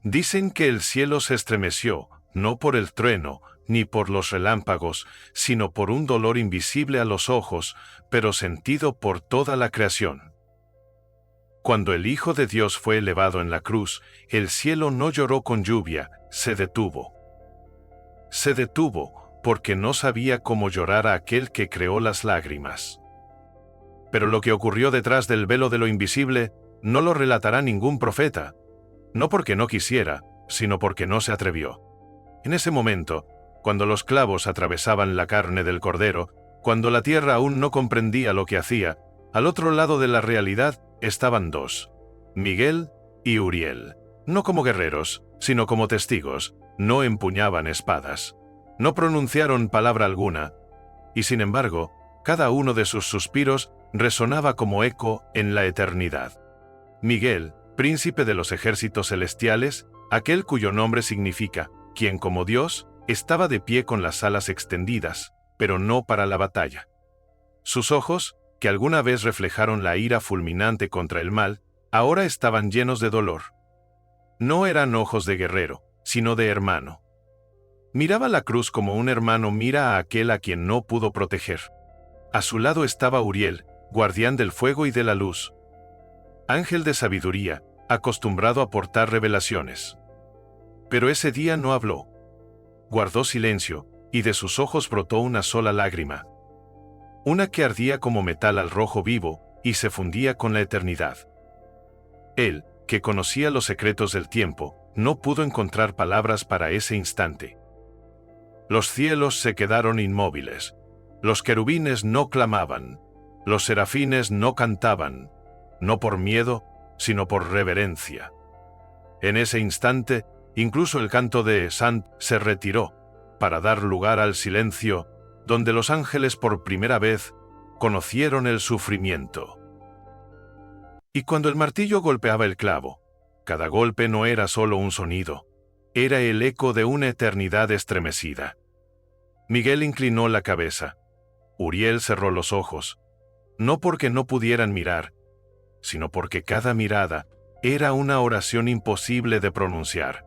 Dicen que el cielo se estremeció, no por el trueno, ni por los relámpagos, sino por un dolor invisible a los ojos, pero sentido por toda la creación. Cuando el Hijo de Dios fue elevado en la cruz, el cielo no lloró con lluvia, se detuvo. Se detuvo, porque no sabía cómo llorar a aquel que creó las lágrimas. Pero lo que ocurrió detrás del velo de lo invisible, no lo relatará ningún profeta, no porque no quisiera, sino porque no se atrevió. En ese momento, cuando los clavos atravesaban la carne del Cordero, cuando la tierra aún no comprendía lo que hacía, al otro lado de la realidad estaban dos, Miguel y Uriel. No como guerreros, sino como testigos, no empuñaban espadas. No pronunciaron palabra alguna, y sin embargo, cada uno de sus suspiros resonaba como eco en la eternidad. Miguel, príncipe de los ejércitos celestiales, aquel cuyo nombre significa, quien como Dios, estaba de pie con las alas extendidas, pero no para la batalla. Sus ojos, que alguna vez reflejaron la ira fulminante contra el mal, ahora estaban llenos de dolor. No eran ojos de guerrero, sino de hermano. Miraba la cruz como un hermano mira a aquel a quien no pudo proteger. A su lado estaba Uriel, guardián del fuego y de la luz. Ángel de sabiduría, acostumbrado a portar revelaciones. Pero ese día no habló. Guardó silencio, y de sus ojos brotó una sola lágrima. Una que ardía como metal al rojo vivo, y se fundía con la eternidad. Él, que conocía los secretos del tiempo, no pudo encontrar palabras para ese instante. Los cielos se quedaron inmóviles. Los querubines no clamaban. Los serafines no cantaban, no por miedo, sino por reverencia. En ese instante, incluso el canto de Sant se retiró, para dar lugar al silencio, donde los ángeles por primera vez conocieron el sufrimiento. Y cuando el martillo golpeaba el clavo, cada golpe no era solo un sonido, era el eco de una eternidad estremecida. Miguel inclinó la cabeza. Uriel cerró los ojos, no porque no pudieran mirar, sino porque cada mirada era una oración imposible de pronunciar.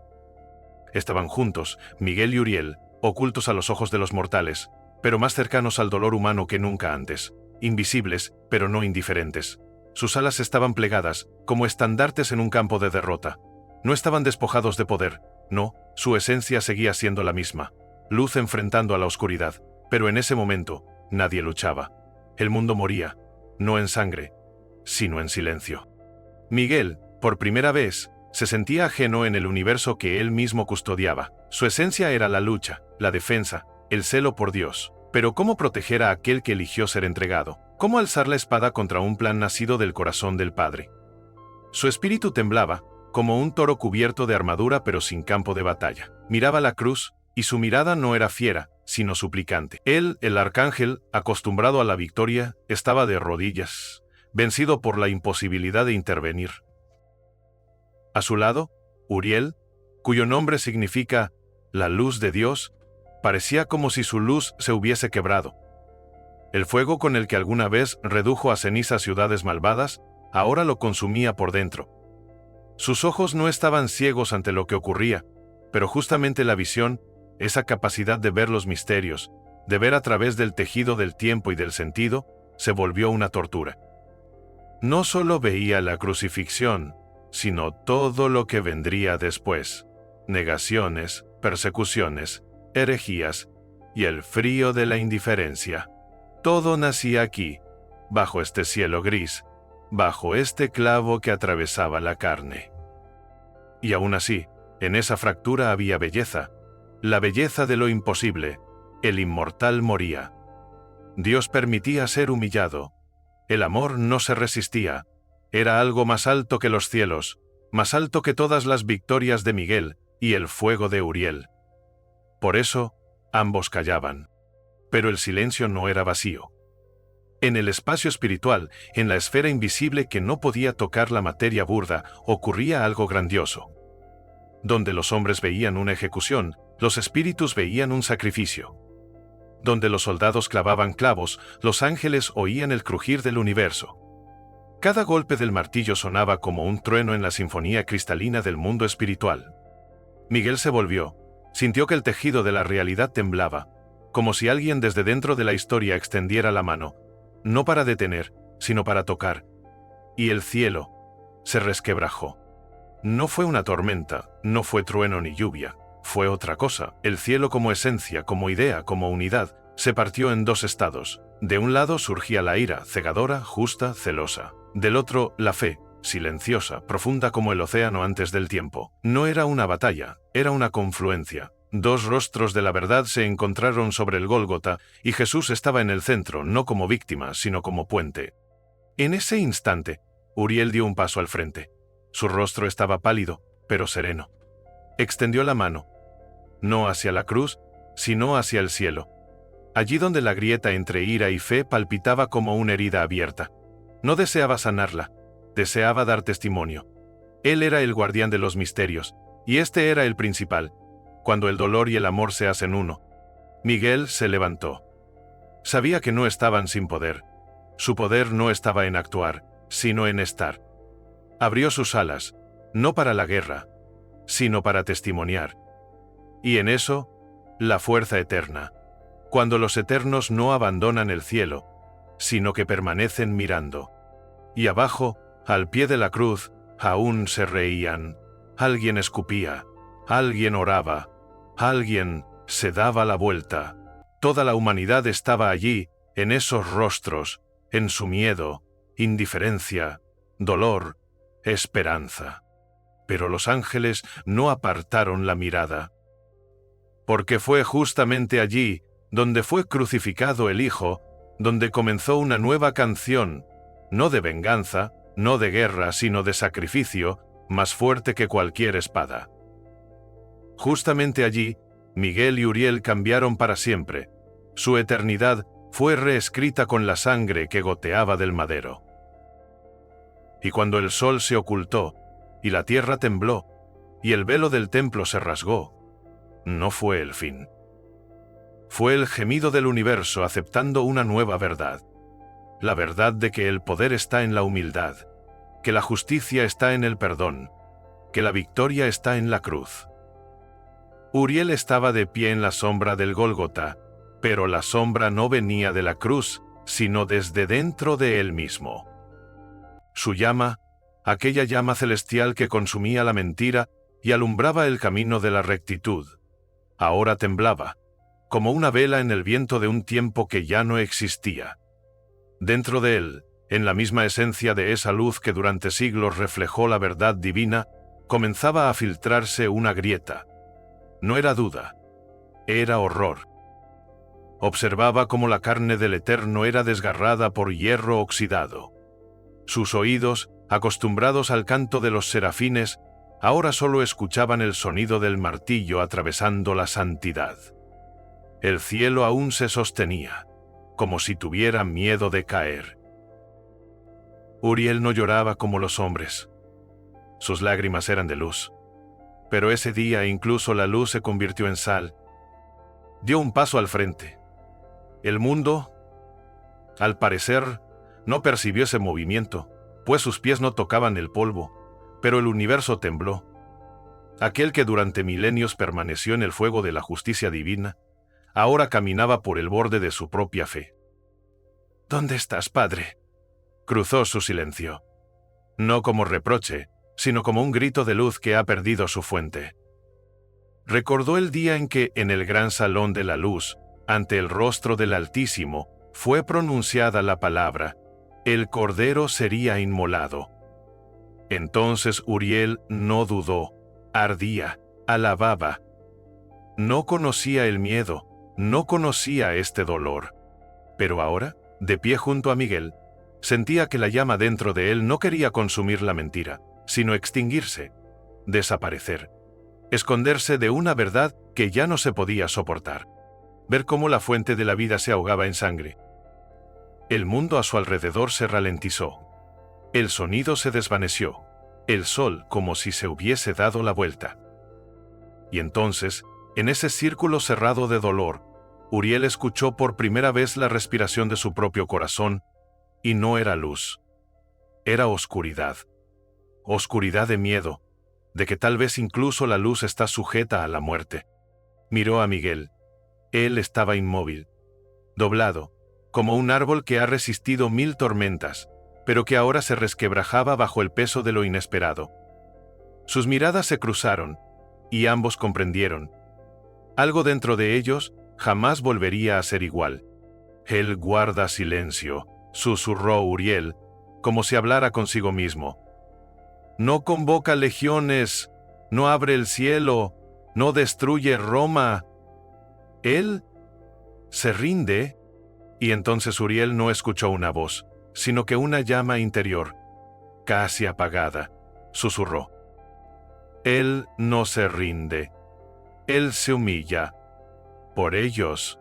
Estaban juntos, Miguel y Uriel, ocultos a los ojos de los mortales, pero más cercanos al dolor humano que nunca antes, invisibles, pero no indiferentes. Sus alas estaban plegadas, como estandartes en un campo de derrota. No estaban despojados de poder, no, su esencia seguía siendo la misma, luz enfrentando a la oscuridad, pero en ese momento, nadie luchaba. El mundo moría, no en sangre, sino en silencio. Miguel, por primera vez, se sentía ajeno en el universo que él mismo custodiaba. Su esencia era la lucha, la defensa, el celo por Dios. Pero ¿cómo proteger a aquel que eligió ser entregado? ¿Cómo alzar la espada contra un plan nacido del corazón del Padre? Su espíritu temblaba, como un toro cubierto de armadura pero sin campo de batalla. Miraba la cruz, y su mirada no era fiera, sino suplicante. Él, el arcángel, acostumbrado a la victoria, estaba de rodillas, vencido por la imposibilidad de intervenir. A su lado, Uriel, cuyo nombre significa la luz de Dios, parecía como si su luz se hubiese quebrado. El fuego con el que alguna vez redujo a ceniza ciudades malvadas, ahora lo consumía por dentro. Sus ojos no estaban ciegos ante lo que ocurría, pero justamente la visión, esa capacidad de ver los misterios, de ver a través del tejido del tiempo y del sentido, se volvió una tortura. No solo veía la crucifixión, sino todo lo que vendría después: negaciones, persecuciones, herejías y el frío de la indiferencia. Todo nacía aquí, bajo este cielo gris, bajo este clavo que atravesaba la carne. Y aún así, en esa fractura había belleza, la belleza de lo imposible. El inmortal moría. Dios permitía ser humillado. El amor no se resistía. Era algo más alto que los cielos, más alto que todas las victorias de Miguel y el fuego de Uriel. Por eso, ambos callaban. Pero el silencio no era vacío. En el espacio espiritual, en la esfera invisible que no podía tocar la materia burda, ocurría algo grandioso. Donde los hombres veían una ejecución, los espíritus veían un sacrificio. Donde los soldados clavaban clavos, los ángeles oían el crujir del universo. Cada golpe del martillo sonaba como un trueno en la sinfonía cristalina del mundo espiritual. Miguel se volvió. Sintió que el tejido de la realidad temblaba, como si alguien desde dentro de la historia extendiera la mano, no para detener, sino para tocar. Y el cielo se resquebrajó. No fue una tormenta, no fue trueno ni lluvia, fue otra cosa. El cielo como esencia, como idea, como unidad, se partió en dos estados. De un lado surgía la ira, cegadora, justa, celosa. Del otro, la fe, silenciosa, profunda como el océano antes del tiempo. No era una batalla, era una confluencia. Dos rostros de la verdad se encontraron sobre el Gólgota y Jesús estaba en el centro, no como víctima, sino como puente. En ese instante, Uriel dio un paso al frente. Su rostro estaba pálido, pero sereno. Extendió la mano, no hacia la cruz, sino hacia el cielo. Allí donde la grieta entre ira y fe palpitaba como una herida abierta. No deseaba sanarla, deseaba dar testimonio. Él era el guardián de los misterios, y este era el principal. Cuando el dolor y el amor se hacen uno. Miguel se levantó. Sabía que no estaban sin poder. Su poder no estaba en actuar, sino en estar. Abrió sus alas, no para la guerra, sino para testimoniar. Y en eso, la fuerza eterna. Cuando los eternos no abandonan el cielo, sino que permanecen mirando. Y abajo, al pie de la cruz, aún se reían. Alguien escupía, alguien oraba, alguien se daba la vuelta. Toda la humanidad estaba allí, en esos rostros, en su miedo, indiferencia, dolor, esperanza. Pero los ángeles no apartaron la mirada. Porque fue justamente allí, donde fue crucificado el Hijo, donde comenzó una nueva canción, no de venganza, no de guerra, sino de sacrificio, más fuerte que cualquier espada. Justamente allí, Miguel y Uriel cambiaron para siempre. Su eternidad fue reescrita con la sangre que goteaba del madero. Y cuando el sol se ocultó, y la tierra tembló, y el velo del templo se rasgó, no fue el fin. Fue el gemido del universo aceptando una nueva verdad. La verdad de que el poder está en la humildad, que la justicia está en el perdón, que la victoria está en la cruz. Uriel estaba de pie en la sombra del Gólgota, pero la sombra no venía de la cruz, sino desde dentro de él mismo. Su llama, aquella llama celestial que consumía la mentira y alumbraba el camino de la rectitud, ahora temblaba, como una vela en el viento de un tiempo que ya no existía. Dentro de él, en la misma esencia de esa luz que durante siglos reflejó la verdad divina, comenzaba a filtrarse una grieta. No era duda, era horror. Observaba cómo la carne del Eterno era desgarrada por hierro oxidado. Sus oídos, acostumbrados al canto de los serafines, ahora solo escuchaban el sonido del martillo atravesando la santidad. El cielo aún se sostenía, como si tuviera miedo de caer. Uriel no lloraba como los hombres. Sus lágrimas eran de luz. Pero ese día incluso la luz se convirtió en sal. Dio un paso al frente. El mundo, al parecer, no percibió ese movimiento, pues sus pies no tocaban el polvo, pero el universo tembló. Aquel que durante milenios permaneció en el fuego de la justicia divina, ahora caminaba por el borde de su propia fe. ¿Dónde estás, Padre? Cruzó su silencio. No como reproche, sino como un grito de luz que ha perdido su fuente. Recordó el día en que, en el gran salón de la luz, ante el rostro del Altísimo, fue pronunciada la palabra: el Cordero sería inmolado. Entonces Uriel no dudó, ardía, alababa. No conocía el miedo, no conocía este dolor. Pero ahora, de pie junto a Miguel, sentía que la llama dentro de él no quería consumir la mentira, sino extinguirse, desaparecer, esconderse de una verdad que ya no se podía soportar, ver cómo la fuente de la vida se ahogaba en sangre. El mundo a su alrededor se ralentizó. El sonido se desvaneció, el sol como si se hubiese dado la vuelta. Y entonces, en ese círculo cerrado de dolor, Uriel escuchó por primera vez la respiración de su propio corazón, y no era luz. Era oscuridad. Oscuridad de miedo, de que tal vez incluso la luz está sujeta a la muerte. Miró a Miguel. Él estaba inmóvil, doblado, como un árbol que ha resistido 1000 tormentas, pero que ahora se resquebrajaba bajo el peso de lo inesperado. Sus miradas se cruzaron, y ambos comprendieron. Algo dentro de ellos jamás volvería a ser igual. Él guarda silencio, susurró Uriel, como si hablara consigo mismo. No convoca legiones, no abre el cielo, no destruye Roma. Él se rinde. Y entonces Uriel no escuchó una voz, sino que una llama interior, casi apagada, susurró. Él no se rinde. Él se humilla. Por ellos.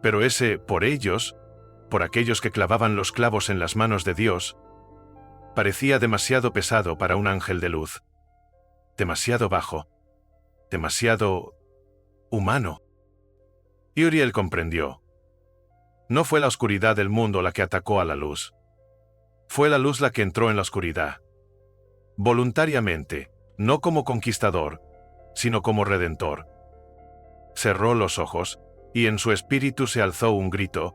Pero ese por ellos, por aquellos que clavaban los clavos en las manos de Dios, parecía demasiado pesado para un ángel de luz. Demasiado bajo. Demasiado humano. Y Uriel comprendió. No fue la oscuridad del mundo la que atacó a la luz. Fue la luz la que entró en la oscuridad. Voluntariamente, no como conquistador, sino como redentor. Cerró los ojos, y en su espíritu se alzó un grito,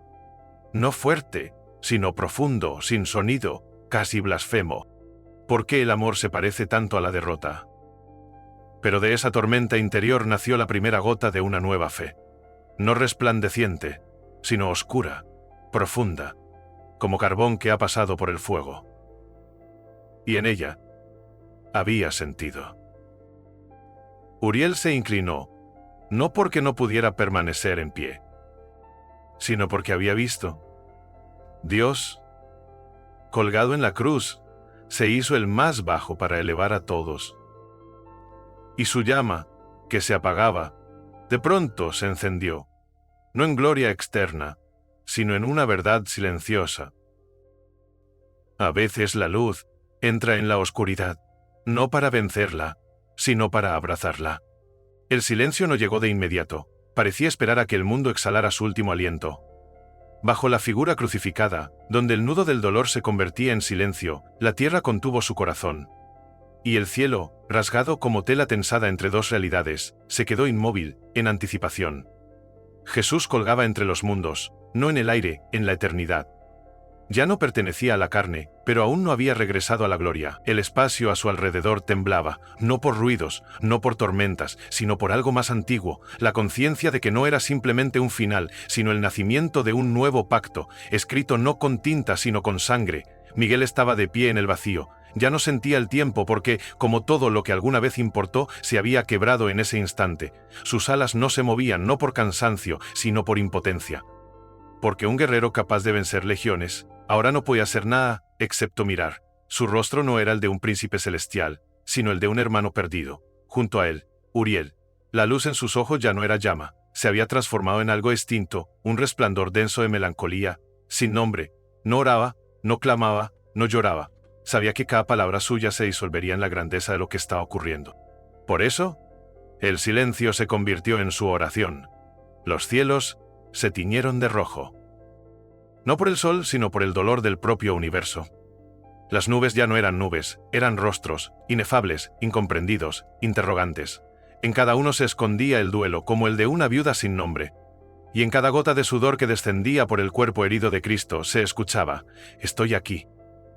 no fuerte, sino profundo, sin sonido, casi blasfemo. ¿Por qué el amor se parece tanto a la derrota? Pero de esa tormenta interior nació la primera gota de una nueva fe, no resplandeciente, sino oscura, profunda, como carbón que ha pasado por el fuego. Y en ella había sentido. Uriel se inclinó, no porque no pudiera permanecer en pie, sino porque había visto. Dios, colgado en la cruz, se hizo el más bajo para elevar a todos. Y su llama, que se apagaba, de pronto se encendió, no en gloria externa, sino en una verdad silenciosa. A veces la luz entra en la oscuridad, no para vencerla, sino para abrazarla. El silencio no llegó de inmediato, parecía esperar a que el mundo exhalara su último aliento. Bajo la figura crucificada, donde el nudo del dolor se convertía en silencio, la tierra contuvo su corazón. Y el cielo, rasgado como tela tensada entre dos realidades, se quedó inmóvil, en anticipación. Jesús colgaba entre los mundos, no en el aire, en la eternidad. Ya no pertenecía a la carne, pero aún no había regresado a la gloria. El espacio a su alrededor temblaba, no por ruidos, no por tormentas, sino por algo más antiguo, la conciencia de que no era simplemente un final, sino el nacimiento de un nuevo pacto, escrito no con tinta sino con sangre. Miguel estaba de pie en el vacío. Ya no sentía el tiempo porque, como todo lo que alguna vez importó, se había quebrado en ese instante. Sus alas no se movían no por cansancio, sino por impotencia. Porque un guerrero capaz de vencer legiones, ahora no podía hacer nada, excepto mirar. Su rostro no era el de un príncipe celestial, sino el de un hermano perdido. Junto a él, Uriel. La luz en sus ojos ya no era llama, se había transformado en algo extinto, un resplandor denso de melancolía, sin nombre. No oraba, no clamaba, no lloraba. Sabía que cada palabra suya se disolvería en la grandeza de lo que estaba ocurriendo. Por eso, el silencio se convirtió en su oración. Los cielos se tiñeron de rojo. No por el sol, sino por el dolor del propio universo. Las nubes ya no eran nubes, eran rostros, inefables, incomprendidos, interrogantes. En cada uno se escondía el duelo, como el de una viuda sin nombre. Y en cada gota de sudor que descendía por el cuerpo herido de Cristo se escuchaba, «Estoy aquí».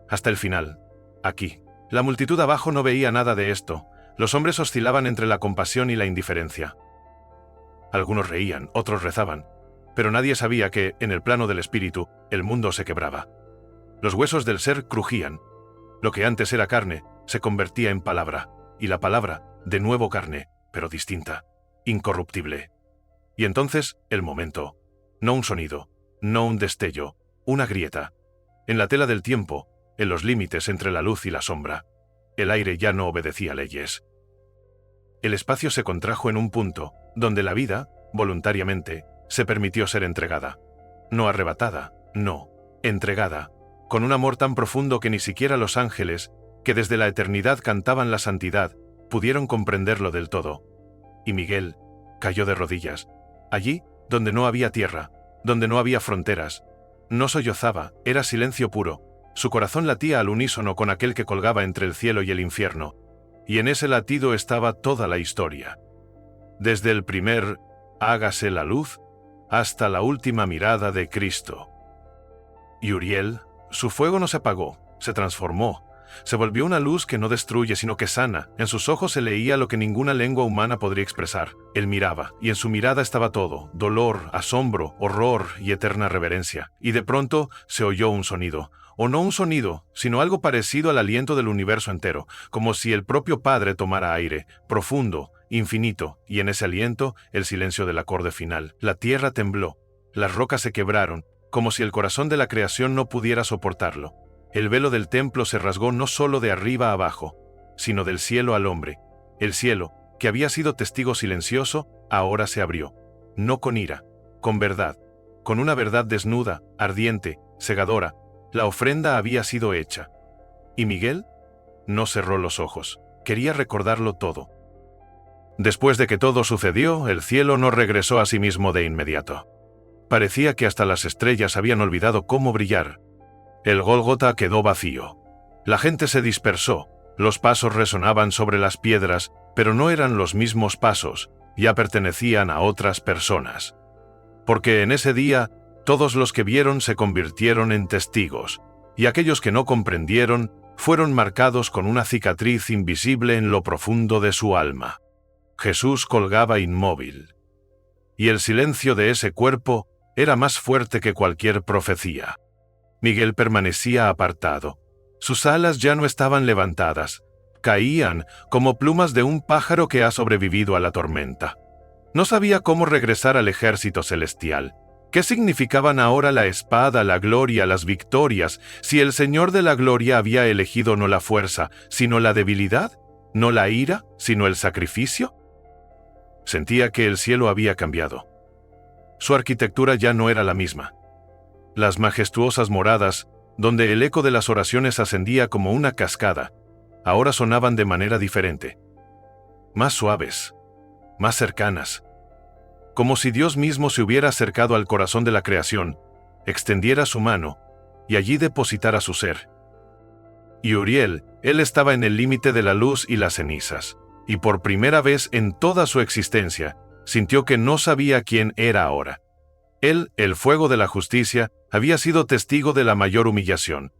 Hasta el final, aquí. La multitud abajo no veía nada de esto. Los hombres oscilaban entre la compasión y la indiferencia. Algunos reían, otros rezaban. Pero nadie sabía que, en el plano del espíritu, el mundo se quebraba. Los huesos del ser crujían. Lo que antes era carne, se convertía en palabra. Y la palabra, de nuevo carne, pero distinta, incorruptible. Y entonces, el momento. No un sonido, no un destello, una grieta. En la tela del tiempo, en los límites entre la luz y la sombra. El aire ya no obedecía leyes. El espacio se contrajo en un punto, donde la vida, voluntariamente, se permitió ser entregada. No arrebatada, no, entregada, con un amor tan profundo que ni siquiera los ángeles, que desde la eternidad cantaban la santidad, pudieron comprenderlo del todo. Y Miguel cayó de rodillas, allí donde no había tierra, donde no había fronteras. No sollozaba, era silencio puro. Su corazón latía al unísono con aquel que colgaba entre el cielo y el infierno. y en ese latido estaba toda la historia. Desde el primer «hágase la luz» hasta la última mirada de Cristo. Y Uriel, su fuego no se apagó, se transformó. Se volvió una luz que no destruye, sino que sana. En sus ojos se leía lo que ninguna lengua humana podría expresar. Él miraba, y en su mirada estaba todo: dolor, asombro, horror y eterna reverencia. Y de pronto se oyó un sonido. O no un sonido, sino algo parecido al aliento del universo entero, como si el propio Padre tomara aire, profundo, infinito, y en ese aliento, el silencio del acorde final. La tierra tembló, las rocas se quebraron, como si el corazón de la creación no pudiera soportarlo. El velo del templo se rasgó no solo de arriba a abajo, sino del cielo al hombre. El cielo, que había sido testigo silencioso, ahora se abrió. No con ira, con verdad, con una verdad desnuda, ardiente, cegadora. La ofrenda había sido hecha. ¿Y Miguel? No cerró los ojos. Quería recordarlo todo. Después de que todo sucedió, el cielo no regresó a sí mismo de inmediato. Parecía que hasta las estrellas habían olvidado cómo brillar. El Gólgota quedó vacío. La gente se dispersó, los pasos resonaban sobre las piedras, pero no eran los mismos pasos, ya pertenecían a otras personas. Porque en ese día, todos los que vieron se convirtieron en testigos, y aquellos que no comprendieron fueron marcados con una cicatriz invisible en lo profundo de su alma. Jesús colgaba inmóvil. Y el silencio de ese cuerpo era más fuerte que cualquier profecía. Miguel permanecía apartado. Sus alas ya no estaban levantadas. Caían como plumas de un pájaro que ha sobrevivido a la tormenta. No sabía cómo regresar al ejército celestial. ¿Qué significaban ahora la espada, la gloria, las victorias, si el Señor de la gloria había elegido no la fuerza, sino la debilidad? ¿No la ira, sino el sacrificio? Sentía que el cielo había cambiado. Su arquitectura ya no era la misma. Las majestuosas moradas, donde el eco de las oraciones ascendía como una cascada, ahora sonaban de manera diferente. Más suaves, más cercanas. Como si Dios mismo se hubiera acercado al corazón de la creación, extendiera su mano y allí depositara su ser. Y Uriel, él estaba en el límite de la luz y las cenizas, y por primera vez en toda su existencia, sintió que no sabía quién era ahora. Él, el fuego de la justicia, había sido testigo de la mayor humillación.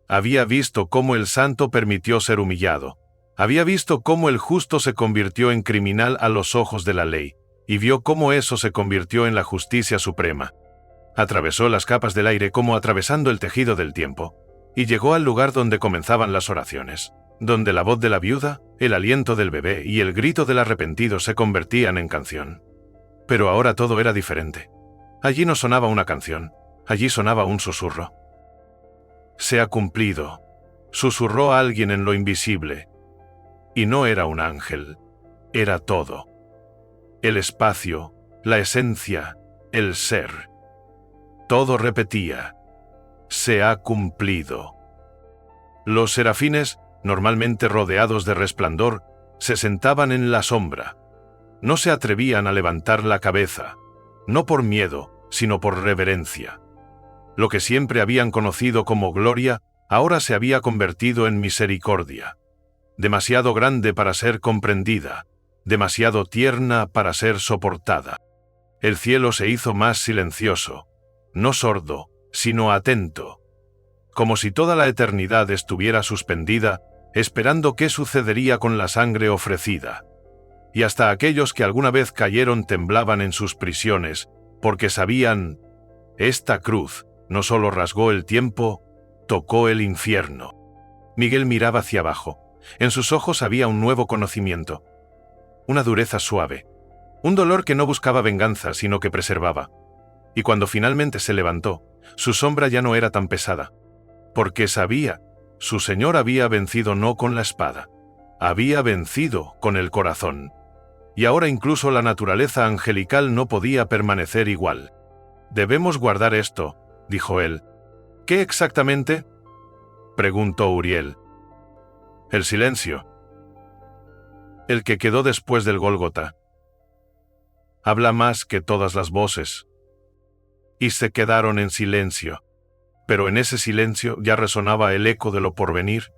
Había visto cómo el santo permitió ser humillado. Había visto cómo el justo se convirtió en criminal a los ojos de la ley, y vio cómo eso se convirtió en la justicia suprema. Atravesó las capas del aire como atravesando el tejido del tiempo, y llegó al lugar donde comenzaban las oraciones, donde la voz de la viuda, el aliento del bebé y el grito del arrepentido se convertían en canción. Pero ahora todo era diferente. Allí no sonaba una canción, allí sonaba un susurro. «Se ha cumplido», susurró alguien en lo invisible. Y no era un ángel, era todo. El espacio, la esencia, el ser. Todo repetía: «Se ha cumplido». Los serafines, normalmente rodeados de resplandor, se sentaban en la sombra. No se atrevían a levantar la cabeza, no por miedo, sino por reverencia. Lo que siempre habían conocido como gloria, ahora se había convertido en misericordia. Demasiado grande para ser comprendida, demasiado tierna para ser soportada. El cielo se hizo más silencioso, no sordo, sino atento, como si toda la eternidad estuviera suspendida, esperando qué sucedería con la sangre ofrecida. Y hasta aquellos que alguna vez cayeron temblaban en sus prisiones, porque sabían: esta cruz no solo rasgó el tiempo, tocó el infierno. Miguel miraba hacia abajo. En sus ojos había un nuevo conocimiento, una dureza suave, un dolor que no buscaba venganza, sino que preservaba. Y cuando finalmente se levantó, su sombra ya no era tan pesada, porque sabía, su Señor había vencido no con la espada, había vencido con el corazón. Y ahora incluso la naturaleza angelical no podía permanecer igual. «Debemos guardar esto», dijo él. «¿Qué exactamente?», preguntó Uriel. «El silencio. El que quedó después del Gólgota. Habla más que todas las voces». Y se quedaron en silencio. Pero en ese silencio ya resonaba el eco de lo porvenir,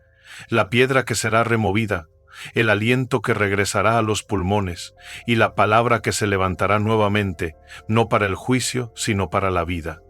la piedra que será removida, el aliento que regresará a los pulmones y la palabra que se levantará nuevamente, no para el juicio, sino para la vida.